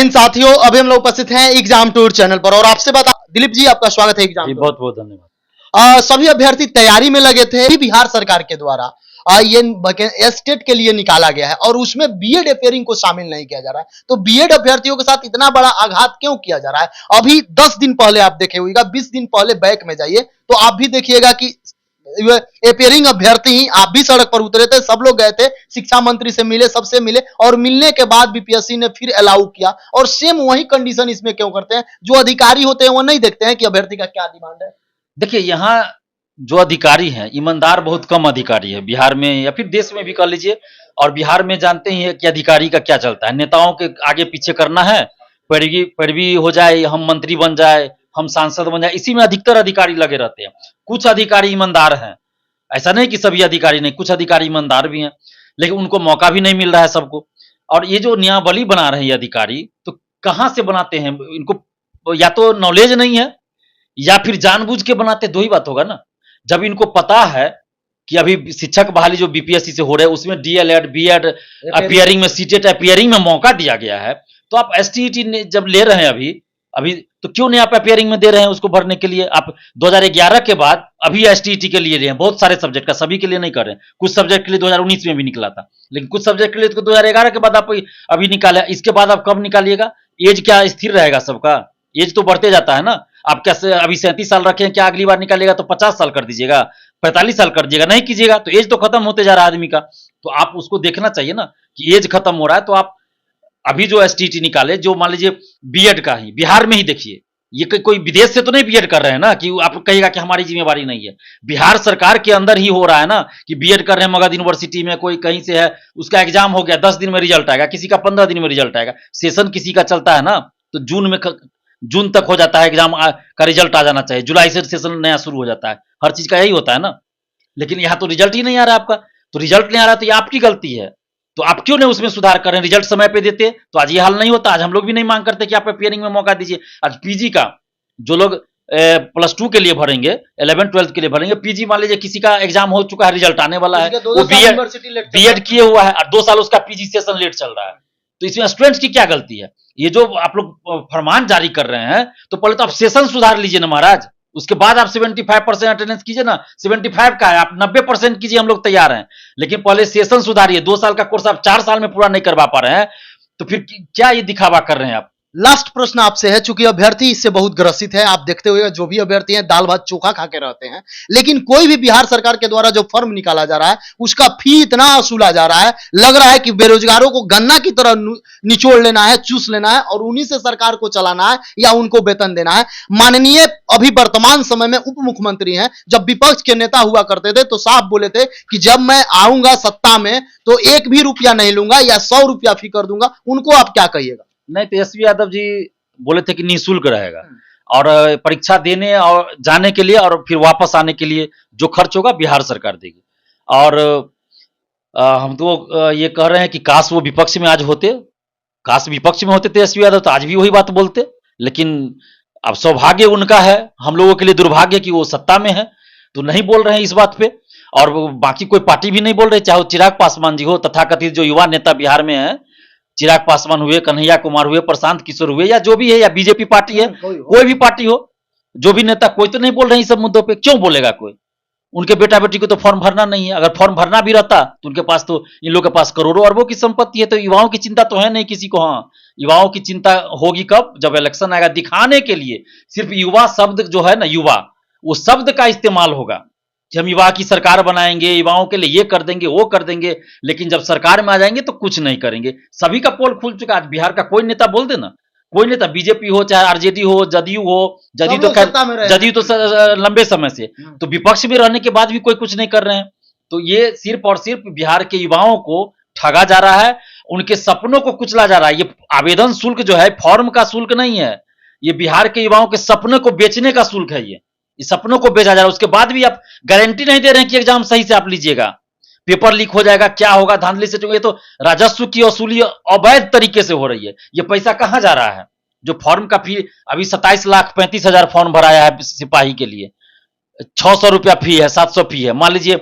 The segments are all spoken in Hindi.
हिंद साथियों, अभी हम लोग उपस्थित हैं एग्जाम टूर चैनल पर और आपसे बात दिलीप जी, आपका स्वागत है एग्जाम जी, टूर। बहुत बहुत धन्यवाद। सभी अभ्यर्थी तैयारी में लगे थे। बिहार सरकार के द्वारा ये स्टेट के लिए निकाला गया है और उसमें बीएड अपेयरिंग को शामिल नहीं किया जा रहा है। तो बीएड अभ्यर्थियों के साथ इतना बड़ा आघात क्यों किया जा रहा है? अभी 10 दिन पहले आप देखे होगा, 20 दिन पहले बैक में जाइए तो आप भी देखिएगा कि अपेयरिंग अभ्यर्थी ही आप भी सड़क पर उतरे थे, सब लोग गए थे, शिक्षा मंत्री से मिले, सबसे मिले और मिलने के बाद बीपीएससी ने फिर अलाउ किया। और सेम वही कंडीशन इसमें क्यों करते हैं? जो अधिकारी होते हैं वो नहीं देखते हैं कि अभ्यर्थी का क्या डिमांड है। देखिए, यहाँ जो अधिकारी हैं, ईमानदार बहुत कम अधिकारी है बिहार में या फिर देश में भी कह लीजिए। और बिहार में जानते ही है कि अधिकारी का क्या चलता है, नेताओं के आगे पीछे करना है, पैरवी हो जाए, हम मंत्री बन जाए, हम सांसद बन जाए, इसी में अधिकतर अधिकारी लगे रहते हैं। कुछ अधिकारी ईमानदार हैं, ऐसा नहीं कि सभी अधिकारी नहीं, कुछ अधिकारी ईमानदार भी हैं, लेकिन उनको मौका भी नहीं मिल रहा है सबको। और ये जो नियमावली बना रहे हैं अधिकारी, तो कहाँ से बनाते हैं? इनको या तो नॉलेज नहीं है या फिर जानबूझ के बनाते, दो ही बात होगा ना। जब इनको पता है कि अभी शिक्षक बहाली जो बीपीएससी से हो रहे हैं उसमें डीएलएड, बीएड अपियरिंग में, सीटेट अपियरिंग में मौका दिया गया है, तो आप एसटीईटी जब ले रहे हैं अभी तो क्यों नहीं आप अपियरिंग में दे रहे हैं उसको भरने के लिए? आप 2011 के बाद अभी एसटीईटी के लिए रहे हैं, बहुत सारे सब्जेक्ट का, सभी के लिए नहीं कर रहे हैं। कुछ सब्जेक्ट के लिए 2019 में भी निकला था, लेकिन कुछ सब्जेक्ट के लिए तो 2011 के बाद आप अभी निकाले। इसके बाद आप कब निकालिएगा? एज क्या स्थिर रहेगा सबका? एज तो बढ़ते जाता है ना। आप कैसे अभी 37 साल रखे हैं, क्या अगली बार निकालेगा तो 50 साल कर दीजिएगा, 45 साल कर दीजिएगा? नहीं कीजिएगा तो एज तो खत्म होते जा रहा है आदमी का। तो आप उसको देखना चाहिए ना कि एज खत्म हो रहा है। तो आप अभी जो एसटीटी निकाले, जो मान लीजिए बीएड का ही बिहार में ही देखिए, ये कोई विदेश से तो नहीं बीएड कर रहे हैं ना कि आप कहिएगा कि हमारी जिम्मेवारी नहीं है। बिहार सरकार के अंदर ही हो रहा है ना कि बीएड कर रहे हैं मगध यूनिवर्सिटी में, कोई कहीं से है, उसका एग्जाम हो गया, 10 दिन में रिजल्ट आएगा, किसी का 15 दिन में रिजल्ट आएगा। सेशन किसी का चलता है ना तो जून तक हो जाता है एग्जाम का रिजल्ट आ जाना चाहिए, जुलाई से सेशन नया शुरू हो जाता है। हर चीज का यही होता है ना। लेकिन यहाँ तो रिजल्ट ही नहीं आ रहा आपका, तो रिजल्ट नहीं आ रहा तो ये आपकी गलती है। तो आप क्यों नहीं उसमें सुधार कर रहे हैं? रिजल्ट समय पे देते तो आज ये हाल नहीं होता। आज हम लोग भी नहीं मांग करते कि आप अपियरिंग में मौका दीजिए। आज पीजी का जो लोग +2 के लिए भरेंगे, 11 12 के लिए भरेंगे, पीजी मान लीजिए किसी का एग्जाम हो चुका है, रिजल्ट आने वाला है, वो बीएड किए हुआ है और 2 साल उसका पीजी सेशन लेट चल रहा है, तो इसमें स्टूडेंट्स की क्या गलती है? ये जो आप लोग फरमान जारी कर रहे हैं, तो पहले तो आप सेशन सुधार लीजिए ना महाराज, उसके बाद आप 75% अटेंडेंस कीजिए ना। 75 का है, आप 90% कीजिए, हम लोग तैयार हैं, लेकिन पहले सेशन सुधारिए। 2 साल का कोर्स आप 4 साल में पूरा नहीं करवा पा रहे हैं, तो फिर क्या ये दिखावा कर रहे हैं आप? लास्ट प्रश्न आपसे है, चूंकि अभ्यर्थी इससे बहुत ग्रसित है, आप देखते हुए जो भी अभ्यर्थी हैं दाल भात चोखा खा के रहते हैं, लेकिन कोई भी बिहार सरकार के द्वारा जो फॉर्म निकाला जा रहा है उसका फी इतना वसूला जा रहा है, लग रहा है कि बेरोजगारों को गन्ना की तरह निचोड़ लेना है, चूस लेना है और उन्हीं से सरकार को चलाना है या उनको वेतन देना है। माननीय अभी वर्तमान समय में उप मुख्यमंत्री हैं, जब विपक्ष के नेता हुआ करते थे तो साफ बोले थे कि जब मैं आऊंगा सत्ता में तो 1 भी रुपया नहीं लूंगा या 100 रुपया फी कर दूंगा। उनको आप क्या कहिएगा? नहीं, तेजस्वी यादव जी बोले थे कि निःशुल्क रहेगा और परीक्षा देने और जाने के लिए और फिर वापस आने के लिए जो खर्च होगा बिहार सरकार देगी। और हम तो ये कह रहे हैं कि काश वो विपक्ष में आज होते, काश विपक्ष में होते तेजस्वी यादव, तो आज भी वही बात बोलते। लेकिन अब सौभाग्य उनका है, हम लोगों के लिए दुर्भाग्य कि वो सत्ता में है, तो नहीं बोल रहे हैं इस बात पे। और बाकी कोई पार्टी भी नहीं बोल रहे, चाहे चिराग पासवान जी हो, तथाकथित जो युवा नेता बिहार में है, चिराग पासवान हुए, कन्हैया कुमार हुए, प्रशांत किशोर हुए, या जो भी है, या बीजेपी पार्टी है, कोई भी पार्टी हो, जो भी नेता, कोई तो नहीं बोल रहे हैं इस सब मुद्दों पे। क्यों बोलेगा कोई? उनके बेटा बेटी को तो फॉर्म भरना नहीं है। अगर फॉर्म भरना भी रहता तो उनके पास तो, इन लोगों के पास करोड़ों अरबों की संपत्ति है, तो युवाओं की चिंता तो है नहीं किसी को। हाँ, युवाओं की चिंता होगी कब? जब इलेक्शन आएगा, दिखाने के लिए सिर्फ युवा शब्द जो है ना, युवा, वो शब्द का इस्तेमाल होगा कि हम युवा की सरकार बनाएंगे, युवाओं के लिए ये कर देंगे, वो कर देंगे, लेकिन जब सरकार में आ जाएंगे तो कुछ नहीं करेंगे। सभी का पोल खुल चुका है। आज बिहार का कोई नेता बोल देना, कोई नेता, बीजेपी हो चाहे आरजेडी हो, जदयू हो, जदयू तो लंबे समय से, तो विपक्ष में रहने के बाद भी कोई कुछ नहीं कर रहे हैं। तो ये सिर्फ और सिर्फ बिहार के युवाओं को ठगा जा रहा है, उनके सपनों को कुचला जा रहा है। ये आवेदन शुल्क जो है फॉर्म का शुल्क नहीं है, ये बिहार के युवाओं के सपनों को बेचने का शुल्क है। ये सपनों को बेचा जा रहा है। उसके बाद भी आप गारंटी नहीं दे रहे हैं कि एग्जाम सही से आप लीजिएगा, पेपर लीक हो जाएगा, क्या होगा, धांधली से। ये तो राजस्व की वसूली अवैध तरीके से हो रही है। ये पैसा कहां जा रहा है? जो फॉर्म का फी अभी 27,35,000 फॉर्म भराया है सिपाही के लिए, 600 रुपया फी है, 700 फी है, मान लीजिए,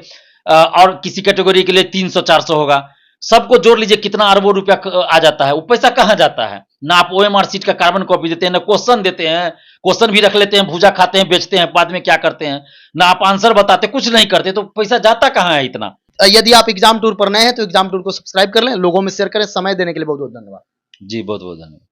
और किसी कैटेगरी के लिए 300 400 होगा। सबको जोड़ लीजिए कितना अरबों रुपया आ जाता है, वो पैसा कहाँ जाता है? ना आप ओएमआर शीट का कार्बन कॉपी देते हैं, ना क्वेश्चन देते हैं, क्वेश्चन भी रख लेते हैं, भूजा खाते हैं, बेचते हैं, बाद में क्या करते हैं, ना आप आंसर बताते, कुछ नहीं करते, तो पैसा जाता कहाँ है इतना? यदि आप एग्जाम टूर पर नए हैं तो एग्जाम टूर को सब्सक्राइब कर लें, लोगों में शेयर करें। समय देने के लिए बहुत बहुत धन्यवाद। जी, बहुत बहुत धन्यवाद।